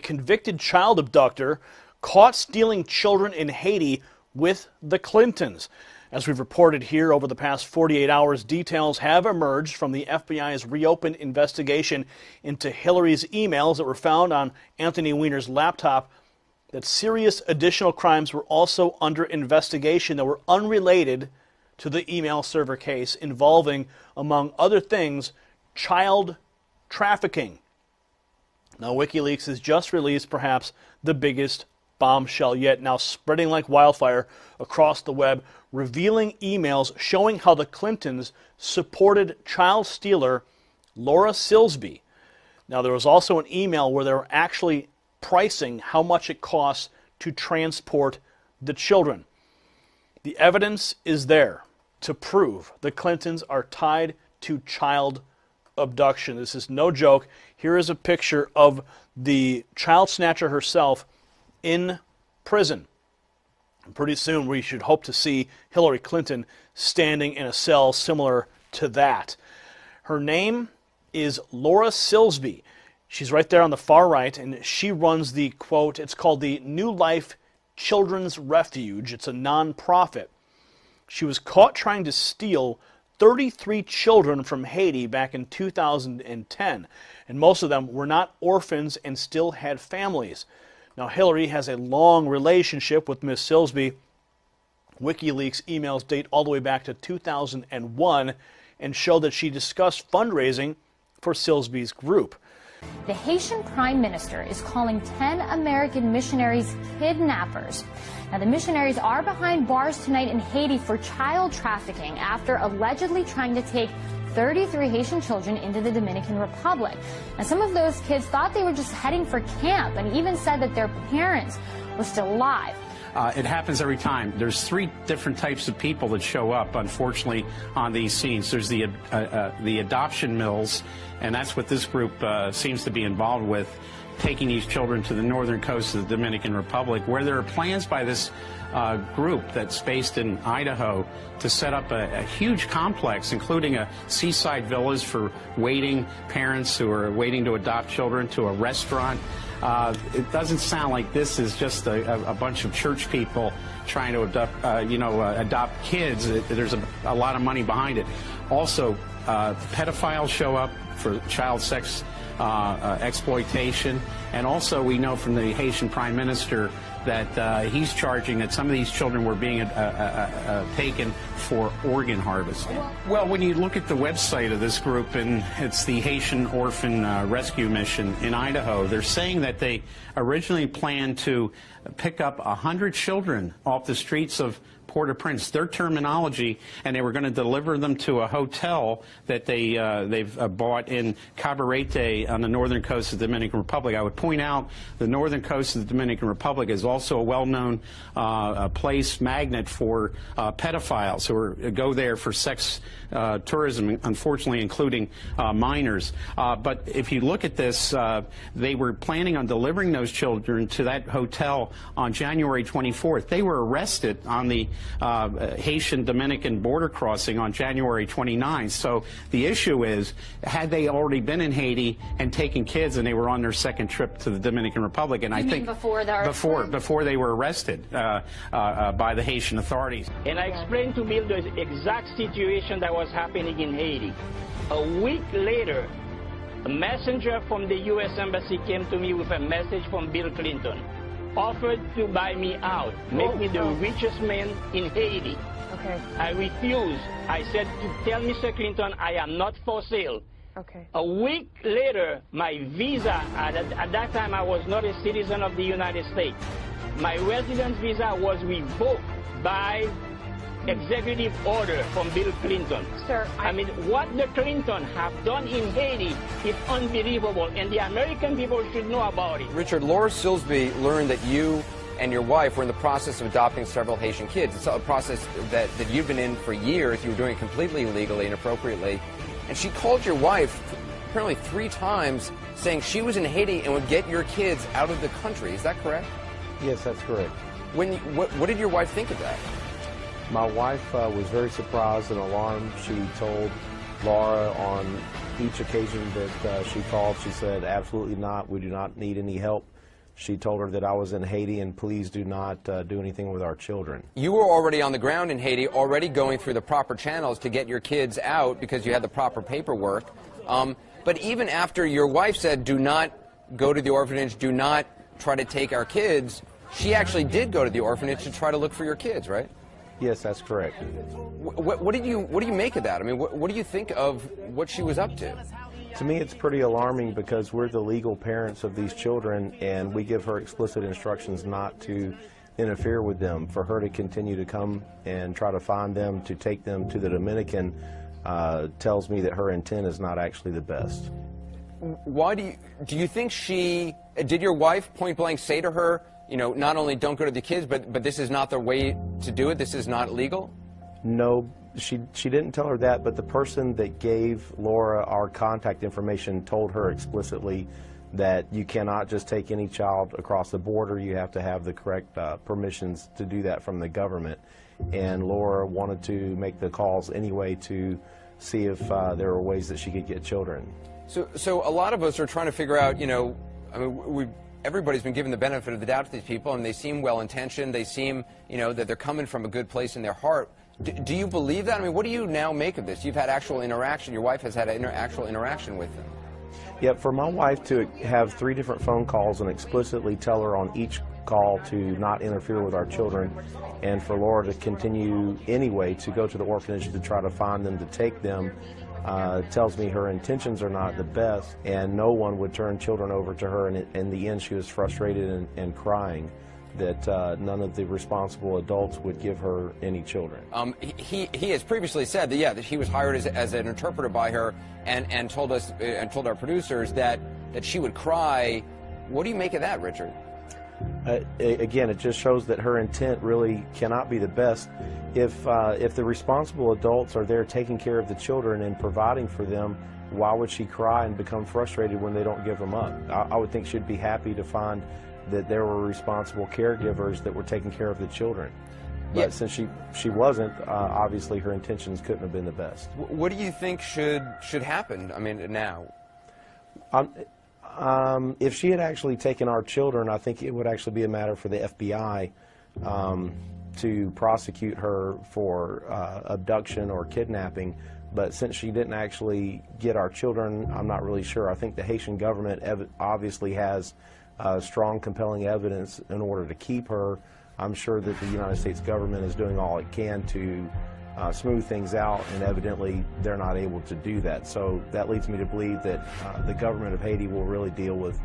convicted child abductor caught stealing children in Haiti with the Clintons. As we've reported here over the past 48 hours, details have emerged from the FBI's reopened investigation into Hillary's emails that were found on Anthony Weiner's laptop that serious additional crimes were also under investigation that were unrelated to the email server case involving, among other things, child trafficking. Now, WikiLeaks has just released perhaps the biggest bombshell yet, now spreading like wildfire across the web, revealing emails showing how the Clintons supported child stealer Laura Silsby. Now, there was also an email where they were actually pricing how much it costs to transport the children. The evidence is there to prove the Clintons are tied to child abduction. This is no joke. Here is a picture of the child snatcher herself in prison. And pretty soon we should hope to see Hillary Clinton standing in a cell similar to that. Her name is Laura Silsby. She's right there on the far right, and she runs the, quote, it's called the New Life Children's Refuge. It's a nonprofit. She was caught trying to steal 33 children from Haiti back in 2010, and most of them were not orphans and still had families. Now, Hillary has a long relationship with Miss Silsby. WikiLeaks emails date all the way back to 2001 and show that she discussed fundraising for Silsby's group. The Haitian Prime Minister is calling 10 American missionaries kidnappers. Now, the missionaries are behind bars tonight in Haiti for child trafficking after allegedly trying to take 33 Haitian children into the Dominican Republic. And some of those kids thought they were just heading for camp and even said that their parents were still alive. It happens every time. There's three different types of people that show up, unfortunately, on these scenes. There's the adoption mills, and that's what this group seems to be involved with, taking these children to the northern coast of the Dominican Republic, where there are plans by this group that's based in Idaho to set up a huge complex, including a seaside villas for waiting parents who are waiting to adopt children, to a restaurant. It doesn't sound like this is just a bunch of church people trying to adopt kids. There's a lot of money behind it. Also, pedophiles show up for child sex exploitation, and also we know from the Haitian Prime Minister that he's charging that some of these children were being taken for organ harvesting. Well, when you look at the website of this group, and it's the Haitian Orphan Rescue Mission in Idaho, they're saying that they originally planned to pick up 100 children off the streets of Port-au-Prince, their terminology, and they were going to deliver them to a hotel that they've bought in Cabarete on the northern coast of the Dominican Republic. I would point out the northern coast of the Dominican Republic is also a well-known place magnet for pedophiles who go there for sex tourism, unfortunately including minors. But if you look at this, they were planning on delivering those children to that hotel on January 24th. They were arrested on the Haitian-Dominican border crossing on January 29th. So the issue is, had they already been in Haiti and taken kids and they were on their second trip to the Dominican Republic, and I think before they were arrested by the Haitian authorities. And I explained to Bill the exact situation that was happening in Haiti. A week later, a messenger from the U.S. Embassy came to me with a message from Bill Clinton. Offered to buy me out, make me the richest man in Haiti. Okay. I refused. I said to tell Mr. Clinton I am not for sale. Okay. A week later, my visa, at that time I was not a citizen of the United States. My residence visa was revoked by executive order from Bill Clinton. Sir, I mean, what the Clinton have done in Haiti is unbelievable, and the American people should know about it. Richard, Laura Silsby learned that you and your wife were in the process of adopting several Haitian kids. It's a process that you've been in for years. You were doing it completely illegally and inappropriately. And she called your wife apparently 3 times saying she was in Haiti and would get your kids out of the country. Is that correct? Yes, that's correct. What did your wife think of that? My wife was very surprised and alarmed. She told Laura on each occasion that she called, she said, absolutely not, we do not need any help. She told her that I was in Haiti and please do not do anything with our children. You were already on the ground in Haiti, already going through the proper channels to get your kids out because you had the proper paperwork. But even after your wife said, do not go to the orphanage, do not try to take our kids, she actually did go to the orphanage to try to look for your kids, right? Yes, that's correct. What do you make of that? I mean, what do you think of what she was up to? To me, it's pretty alarming because we're the legal parents of these children, and we give her explicit instructions not to interfere with them. For her to continue to come and try to find them, to take them to the Dominican, tells me that her intent is not actually the best. Why do you think did your wife point blank say to her, you know, not only don't go to the kids, but this is not the way to do it, this is not legal? No, she didn't tell her that, but the person that gave Laura our contact information told her explicitly that you cannot just take any child across the border. You have to have the correct permissions to do that from the government. And Laura wanted to make the calls anyway to see if there were ways that she could get children. So a lot of us are trying to figure out, you know, I mean, everybody's been given the benefit of the doubt to these people, and they seem well-intentioned. They seem, you know, that they're coming from a good place in their heart. Do you believe that? I mean, what do you now make of this? You've had actual interaction. Your wife has had actual interaction with them. Yeah, for my wife to have 3 different phone calls and explicitly tell her on each call to not interfere with our children, and for Laura to continue anyway to go to the orphanage to try to find them, to take them, tells me her intentions are not the best, and no one would turn children over to her. And in the end, she was frustrated and crying that none of the responsible adults would give her any children. He has previously said that, yeah, that he was hired as an interpreter by her, and told us and told our producers that she would cry. What do you make of that, Richard? Again, it just shows that her intent really cannot be the best. If the responsible adults are there taking care of the children and providing for them, why would she cry and become frustrated when they don't give them up? I would think she'd be happy to find that there were responsible caregivers that were taking care of the children. But since she wasn't, obviously her intentions couldn't have been the best. What do you think should happen, I mean, now? If she had actually taken our children, I think it would actually be a matter for the FBI to prosecute her for abduction or kidnapping. But since she didn't actually get our children, I'm not really sure. I think the Haitian government obviously has strong, compelling evidence in order to keep her. I'm sure that the United States government is doing all it can to smooth things out, and evidently they're not able to do that. So that leads me to believe that the government of Haiti will really deal with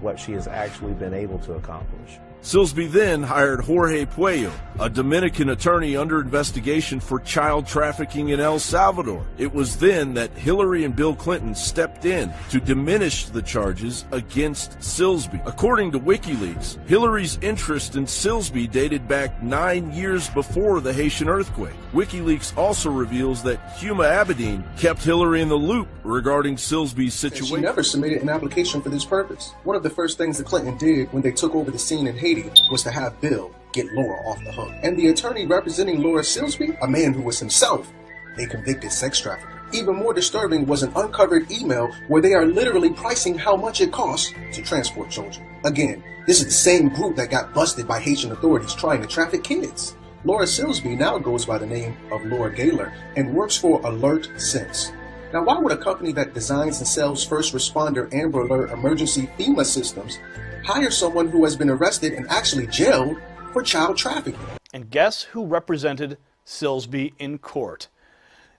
what she has actually been able to accomplish. Silsby then hired Jorge Puello, a Dominican attorney under investigation for child trafficking in El Salvador. It was then that Hillary and Bill Clinton stepped in to diminish the charges against Silsby. According to WikiLeaks, Hillary's interest in Silsby dated back 9 years before the Haitian earthquake. WikiLeaks also reveals that Huma Abedin kept Hillary in the loop regarding Silsby's situation. She never submitted an application for this purpose. One of the first things that Clinton did when they took over the scene in Haiti was to have Bill get Laura off the hook. And the attorney representing Laura Silsby, a man who was himself a convicted sex trafficker. Even more disturbing was an uncovered email where they are literally pricing how much it costs to transport children. Again, this is the same group that got busted by Haitian authorities trying to traffic kids. Laura Silsby now goes by the name of Laura Gaylor and works for Alert Sense. Now, why would a company that designs and sells first responder Amber Alert emergency FEMA systems hire someone who has been arrested and actually jailed for child trafficking? And guess who represented Silsby in court?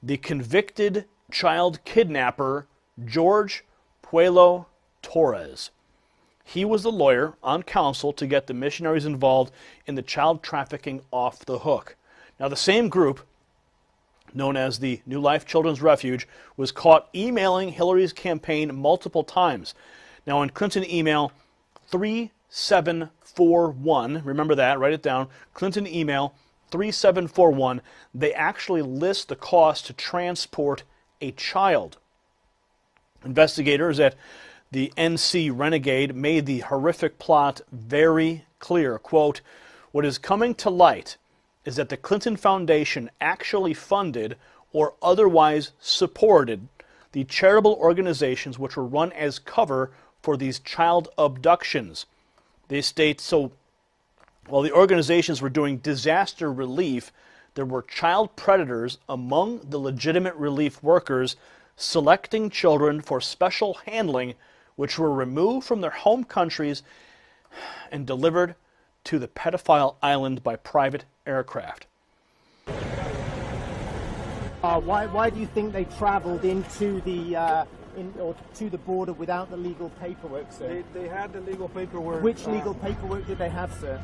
The convicted child kidnapper, George Puello Torres. He was the lawyer on counsel to get the missionaries involved in the child trafficking off the hook. Now, the same group, known as the New Life Children's Refuge, was caught emailing Hillary's campaign multiple times. Now, in Clinton email 3741, remember that, write it down, Clinton email 3741, they actually list the cost to transport a child. Investigators at the NC Renegade made the horrific plot very clear. Quote, "What is coming to light is that the Clinton Foundation actually funded or otherwise supported the charitable organizations which were run as cover for these child abductions. They state, so while the organizations were doing disaster relief, there were child predators among the legitimate relief workers selecting children for special handling, which were removed from their home countries and delivered to the pedophile island by private aircraft. Why do you think they travelled into the to the border without the legal paperwork, sir? They had the legal paperwork. Which legal paperwork did they have, sir?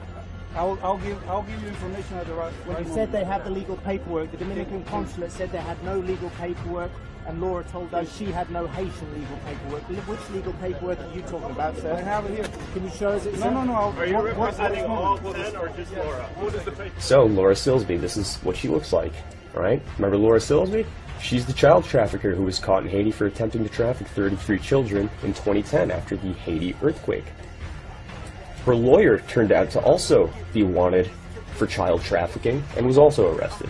I'll give you information at the right When you said they had the legal paperwork, the Dominican consulate said they had no legal paperwork, and Laura told us she had no Haitian legal paperwork. Which legal paperwork are you talking about, sir? I have it here. Can you show us it, sir? No. Are you representing all 10 or just Laura? What is the paper? So, Laura Silsby, this is what she looks like, right? Remember Laura Silsby? She's the child trafficker who was caught in Haiti for attempting to traffic 33 children in 2010 after the Haiti earthquake. Her lawyer turned out to also be wanted for child trafficking and was also arrested.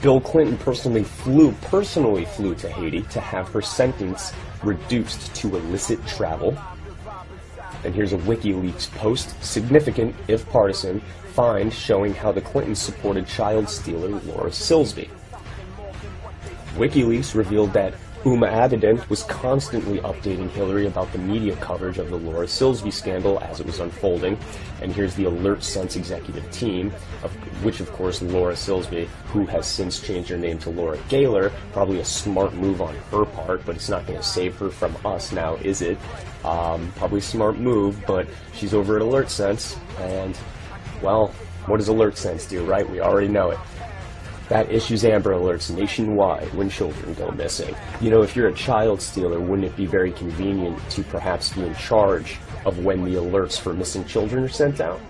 Bill Clinton personally flew to Haiti to have her sentence reduced to illicit travel. And here's a WikiLeaks post, significant, if partisan, find showing how the Clintons supported child stealer Laura Silsby. WikiLeaks revealed that Uma Abedin was constantly updating Hillary about the media coverage of the Laura Silsby scandal as it was unfolding. And here's the Alert Sense executive team, which of course Laura Silsby, who has since changed her name to Laura Gaylor, probably a smart move on her part, but it's not going to save her from us now, is it? Probably a smart move, but she's over at Alert Sense, and, well, what does Alert Sense do, right? We already know it. That issues Amber Alerts nationwide when children go missing. You know, if you're a child stealer, wouldn't it be very convenient to perhaps be in charge of when the alerts for missing children are sent out?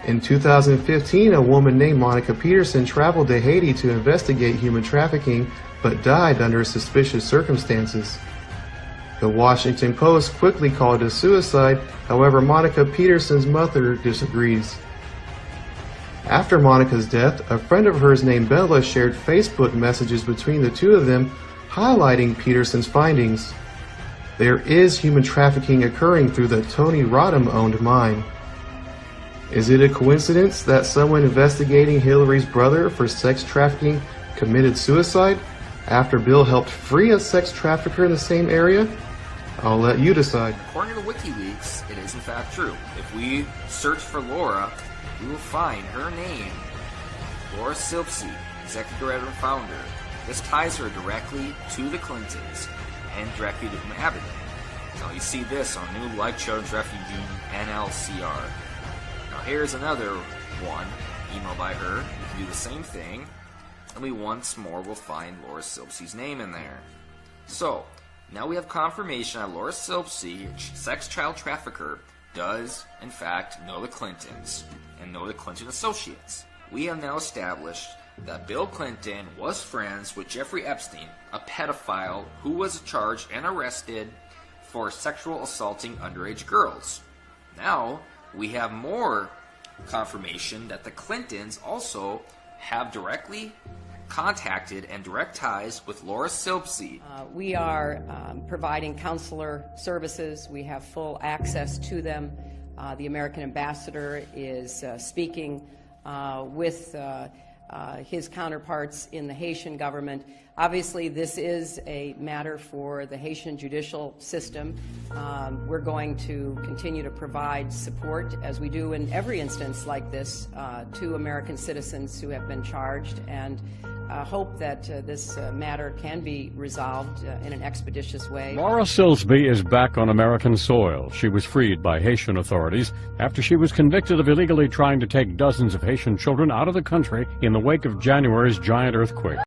In 2015, a woman named Monica Peterson traveled to Haiti to investigate human trafficking, but died under suspicious circumstances. The Washington Post quickly called it suicide, however, Monica Peterson's mother disagrees. After Monica's death, a friend of hers named Bella shared Facebook messages between the two of them, highlighting Peterson's findings. There is human trafficking occurring through the Tony Rodham-owned mine. Is it a coincidence that someone investigating Hillary's brother for sex trafficking committed suicide after Bill helped free a sex trafficker in the same area? I'll let you decide. According to WikiLeaks, it is in fact true. If we search for Laura, we will find her name, Laura Silsby, executive director and founder. This ties her directly to the Clintons and directly to Uma Abedin. Now you see this on New Life Children's Refugee NLCR. Now here's another one, emailed by her. We can do the same thing, and we once more will find Laura Silsby's name in there. So, now we have confirmation that Laura Silsby, sex child trafficker, does, in fact, know the Clintons and know the Clinton associates. We have now established that Bill Clinton was friends with Jeffrey Epstein, a pedophile who was charged and arrested for sexual assaulting underage girls. Now, we have more confirmation that the Clintons also have directly contacted and direct ties with Laura Silsby. We are providing counselor services. We have full access to them. The American ambassador is speaking with his counterparts in the Haitian government. Obviously, this is a matter for the Haitian judicial system. We're going to continue to provide support, as we do in every instance like this, to American citizens who have been charged, and hope that this matter can be resolved in an expeditious way. Laura Silsby is back on American soil. She was freed by Haitian authorities after she was convicted of illegally trying to take dozens of Haitian children out of the country in the wake of January's giant earthquake.